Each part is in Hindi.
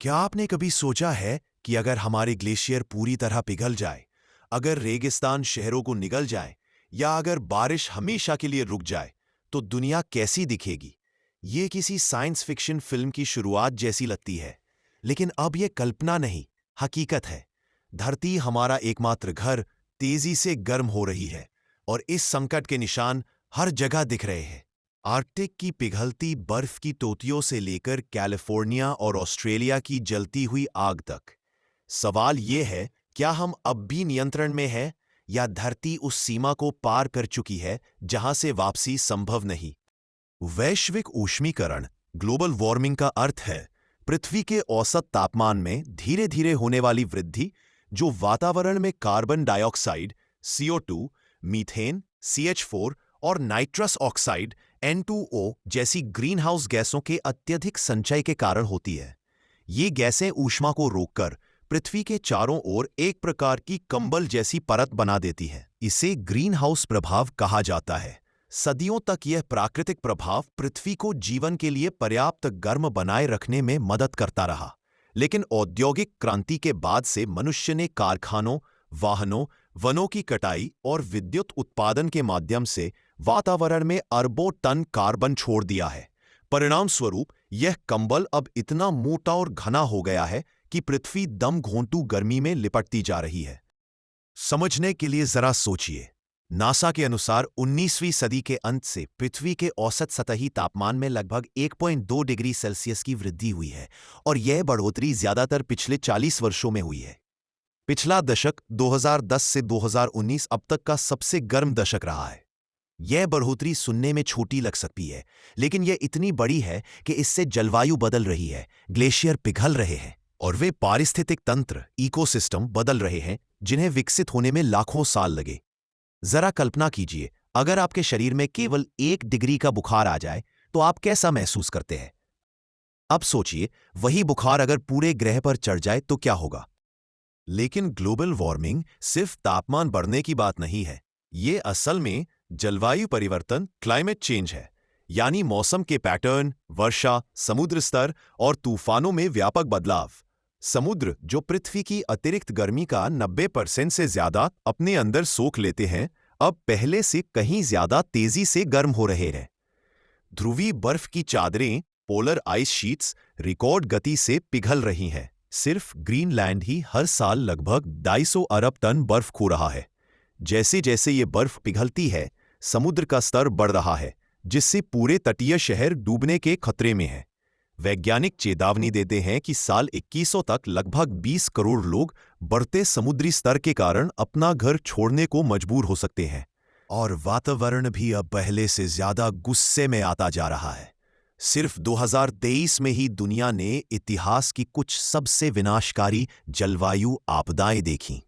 क्या आपने कभी सोचा है कि अगर हमारे ग्लेशियर पूरी तरह पिघल जाए, अगर रेगिस्तान शहरों को निगल जाए या अगर बारिश हमेशा के लिए रुक जाए, तो दुनिया कैसी दिखेगी? ये किसी साइंस फिक्शन फिल्म की शुरुआत जैसी लगती है, लेकिन अब ये कल्पना नहीं, हकीकत है। धरती, हमारा एकमात्र घर, तेजी से गर्म हो रही है और इस संकट के निशान हर जगह दिख रहे हैं। आर्कटिक की पिघलती बर्फ की टोटियों से लेकर कैलिफोर्निया और ऑस्ट्रेलिया की जलती हुई आग तक। सवाल ये है, क्या हम अब भी नियंत्रण में हैं या धरती उस सीमा को पार कर चुकी है जहां से वापसी संभव नहीं? वैश्विक ऊष्मीकरण, ग्लोबल वार्मिंग का अर्थ है पृथ्वी के औसत तापमान में धीरे धीरे होने वाली वृद्धि, जो वातावरण में carbon dioxide CO2, methane CH4 और नाइट्रस ऑक्साइड N2O जैसी ग्रीनहाउस गैसों के अत्यधिक संचय के कारण होती है। ये गैसें ऊष्मा को रोककर पृथ्वी के चारों ओर एक प्रकार की कंबल जैसी परत बना देती है। इसे ग्रीनहाउस प्रभाव कहा जाता है। सदियों तक यह प्राकृतिक प्रभाव पृथ्वी को जीवन के लिए पर्याप्त गर्म बनाए रखने में मदद करता रहा, लेकिन औद्योगिक क्रांति के बाद से मनुष्य ने कारखानों, वाहनों, वनों की कटाई और विद्युत उत्पादन के माध्यम से वातावरण में अरबों टन कार्बन छोड़ दिया है। परिणाम स्वरूप यह कंबल अब इतना मोटा और घना हो गया है कि पृथ्वी दम घोंटू गर्मी में लिपटती जा रही है। समझने के लिए जरा सोचिए। नासा के अनुसार 19वीं सदी के अंत से पृथ्वी के औसत सतही तापमान में लगभग 1.2 डिग्री सेल्सियस की वृद्धि हुई है और यह बढ़ोतरी ज्यादातर पिछले 40 वर्षों में हुई है। पिछला दशक 2010 से 2019 अब तक का सबसे गर्म दशक रहा है। यह बढ़ोतरी सुनने में छोटी लग सकती है, लेकिन यह इतनी बड़ी है कि इससे जलवायु बदल रही है, ग्लेशियर पिघल रहे हैं और वे पारिस्थितिक तंत्र, इकोसिस्टम बदल रहे हैं जिन्हें विकसित होने में लाखों साल लगे। जरा कल्पना कीजिए, अगर आपके शरीर में केवल 1 डिग्री का बुखार आ जाए तो आप कैसा महसूस करते हैं? अब सोचिए, वही बुखार अगर पूरे ग्रह पर चढ़ जाए तो क्या होगा? लेकिन ग्लोबल वार्मिंग सिर्फ तापमान बढ़ने की बात नहीं है। ये असल में जलवायु परिवर्तन, क्लाइमेट चेंज है, यानी मौसम के पैटर्न, वर्षा, समुद्र स्तर और तूफानों में व्यापक बदलाव। समुद्र, जो पृथ्वी की अतिरिक्त गर्मी का 90% से ज्यादा अपने अंदर सोख लेते हैं, अब पहले से कहीं ज्यादा तेजी से गर्म हो रहे हैं। ध्रुवीय बर्फ की चादरें, पोलर आइस शीट्स रिकॉर्ड गति से पिघल रही हैं। सिर्फ ग्रीनलैंड ही हर साल लगभग 250 अरब टन बर्फ खो रहा है। जैसे जैसे ये बर्फ पिघलती है, समुद्र का स्तर बढ़ रहा है, जिससे पूरे तटीय शहर डूबने के खतरे में है। वैज्ञानिक चेतावनी देते हैं कि साल 2100 तक लगभग 20 करोड़ लोग बढ़ते समुद्री स्तर के कारण अपना घर छोड़ने को मजबूर हो सकते हैं। और वातावरण भी अब पहले से ज्यादा गुस्से में आता जा रहा है। सिर्फ 2023 में ही दुनिया ने इतिहास की कुछ सबसे विनाशकारी जलवायु आपदाएं देखीं।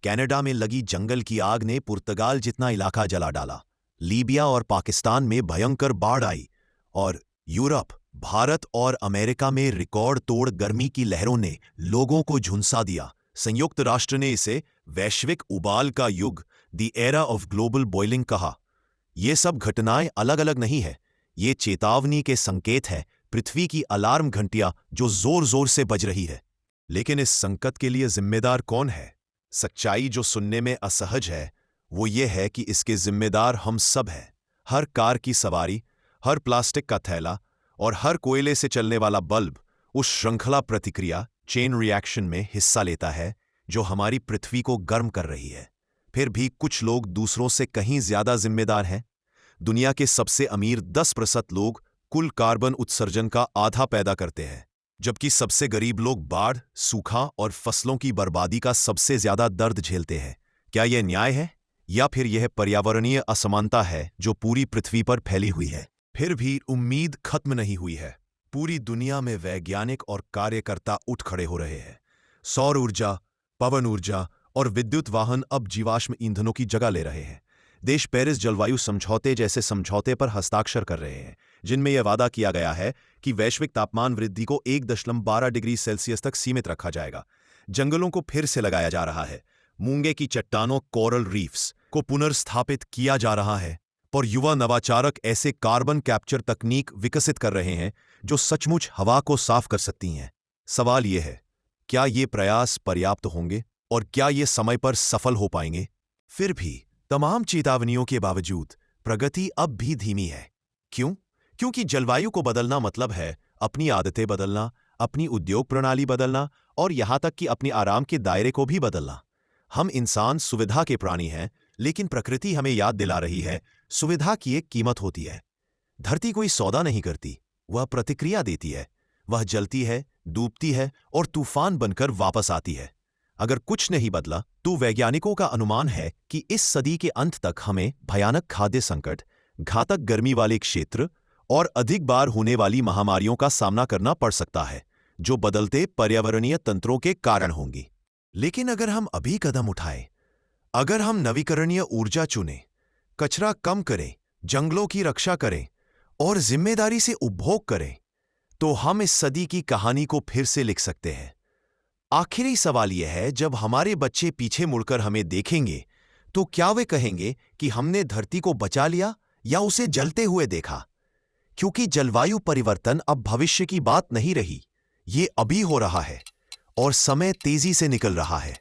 कनाडा में लगी जंगल की आग ने पुर्तगाल जितना इलाका जला डाला। लीबिया और पाकिस्तान में भयंकर बाढ़ आई और यूरोप, भारत और अमेरिका में रिकॉर्ड तोड़ गर्मी की लहरों ने लोगों को झुंसा दिया। संयुक्त राष्ट्र ने इसे वैश्विक उबाल का युग, the era of global boiling कहा। ये सब घटनाएं अलग अलग नहीं है, ये चेतावनी के संकेत है, पृथ्वी की अलार्म घंटियां जो जोर जोर से बज रही है। लेकिन इस संकट के लिए जिम्मेदार कौन है? सच्चाई जो सुनने में असहज है, वो ये है कि इसके जिम्मेदार हम सब हैं। हर कार की सवारी, हर प्लास्टिक का थैला और हर कोयले से चलने वाला बल्ब उस श्रृंखला प्रतिक्रिया, चेन रिएक्शन में हिस्सा लेता है जो हमारी पृथ्वी को गर्म कर रही है। फिर भी कुछ लोग दूसरों से कहीं ज्यादा जिम्मेदार हैं। दुनिया के सबसे अमीर 10% लोग कुल कार्बन उत्सर्जन का आधा पैदा करते हैं, जबकि सबसे गरीब लोग बाढ़, सूखा और फसलों की बर्बादी का सबसे ज्यादा दर्द झेलते हैं। क्या यह न्याय है या फिर यह पर्यावरणीय असमानता है जो पूरी पृथ्वी पर फैली हुई है? फिर भी उम्मीद खत्म नहीं हुई है। पूरी दुनिया में वैज्ञानिक और कार्यकर्ता उठ खड़े हो रहे हैं। सौर ऊर्जा, पवन ऊर्जा और विद्युत वाहन अब जीवाश्म ईंधनों की जगह ले रहे हैं। देश पेरिस जलवायु समझौते जैसे समझौते पर हस्ताक्षर कर रहे हैं, जिनमें यह वादा किया गया है कि वैश्विक तापमान वृद्धि को 1.12 डिग्री सेल्सियस तक सीमित रखा जाएगा। जंगलों को फिर से लगाया जा रहा है, मूंगे की चट्टानों, कोरल रीफ्स को पुनर्स्थापित किया जा रहा है और युवा नवाचारक ऐसे कार्बन कैप्चर तकनीक विकसित कर रहे हैं जो सचमुच हवा को साफ कर सकती हैं। सवाल यह है, क्या ये प्रयास पर्याप्त होंगे और क्या ये समय पर सफल हो पाएंगे? फिर भी तमाम चेतावनियों के बावजूद प्रगति अब भी धीमी है। क्यों? क्योंकि जलवायु को बदलना मतलब है अपनी आदतें बदलना, अपनी उद्योग प्रणाली बदलना और यहां तक कि अपने आराम के दायरे को भी बदलना। हम इंसान सुविधा के प्राणी हैं, लेकिन प्रकृति हमें याद दिला रही है, सुविधा की एक कीमत होती है। धरती कोई सौदा नहीं करती, वह प्रतिक्रिया देती है। वह जलती है, डूबती है और तूफान बनकर वापस आती है। अगर कुछ नहीं बदला तो वैज्ञानिकों का अनुमान है कि इस सदी के अंत तक हमें भयानक खाद्य संकट, घातक गर्मी वाले क्षेत्र और अधिक बार होने वाली महामारियों का सामना करना पड़ सकता है, जो बदलते पर्यावरणीय तंत्रों के कारण होंगी। लेकिन अगर हम अभी कदम उठाएं, अगर हम नवीकरणीय ऊर्जा चुनें, कचरा कम करें, जंगलों की रक्षा करें और जिम्मेदारी से उपभोग करें, तो हम इस सदी की कहानी को फिर से लिख सकते हैं। आखिरी सवाल यह है, जब हमारे बच्चे पीछे मुड़कर हमें देखेंगे तो क्या वे कहेंगे कि हमने धरती को बचा लिया या उसे जलते हुए देखा? क्योंकि जलवायु परिवर्तन अब भविष्य की बात नहीं रही, ये अभी हो रहा है और समय तेजी से निकल रहा है।